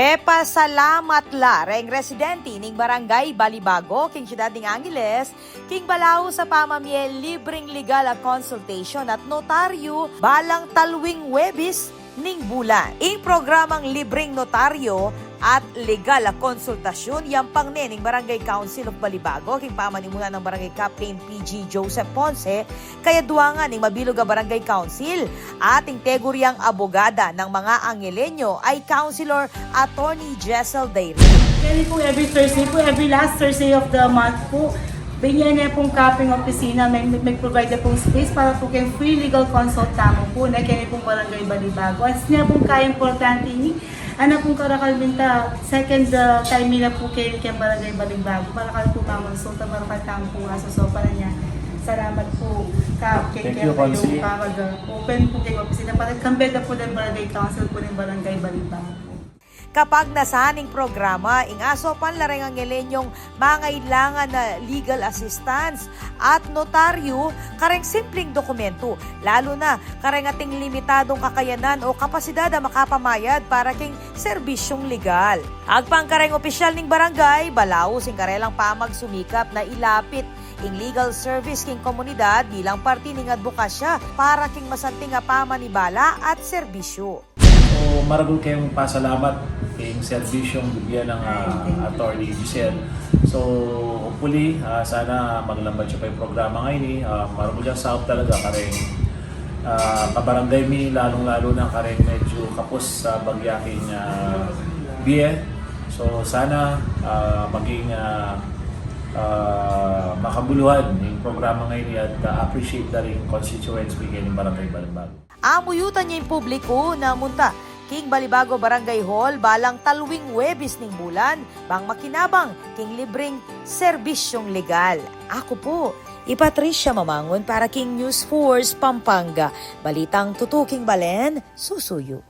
Pepa salamat la, reng residente ning barangay Balibago, king Ciudad ng Angeles, king balao sa pamamye libreng legal a consultation at notaryo balang talwing Webis ning bulan. Ing programang libreng notaryo at legal a konsultasyon yampang ning Barangay Council of Balibago king pamanimunan ng Barangay Captain PG Joseph Ponce kaya duwangan ning mabilog a Barangay Council at ing teguryang abogada ng mga Angelenyo ay Councilor Attorney Jessel Dayri. Kaya po every Thursday po, every last Thursday of the month po, bigyan niya pong kaping opisina, may provide pong space para po kayong free legal consult tamo po na kaya pong Barangay Balibago. As niya pong kaya importante ni, ano pong karakalminta, second time nila po kayo kayong Barangay Balibago, para kayo po mamonsulta, para kayo tamo po asosopa na niya. Salamat po kay kayo open po kayo opisina, para kambeda po ng Barangay Council po ng Barangay Balibago. Kapag nasaning programa, ingaso panlareng ang ngelenyong mangailangan na legal assistance at notaryo, kareng simpleng dokumento, lalo na kareng ating limitadong kakayanan o kapasidad na makapamayad para king serbisyong legal. Agpang kareng opisyal ning barangay, balao sing karelang pamag sumikap na ilapit ing legal service king komunidad bilang parte ning advokasya para king masanting nga pamanibala at serbisyo. So, maragol kayong pasalamat kayong serbisyong bigyan ng Attorney Giselle. So, hopefully, sana maglambad siya pa yung programa ngayon. Maragol yung south talaga, kareng kabarangay mi, lalong-lalo na kareng medyo kapos sa bagyaking biye. So, sana maging makabuluhan yung programa ngayon at appreciate na rin constituents bigyan ng Barangay Balibago. Amuyutan niya yung publiko na munta king Balibago Barangay Hall balang talwing Webis ning bulan bang makinabang king libreng serbisyong legal. Ako po, Patricia Mamangon para King News Force Pampanga. Balitang tutuking Balen, susuyo.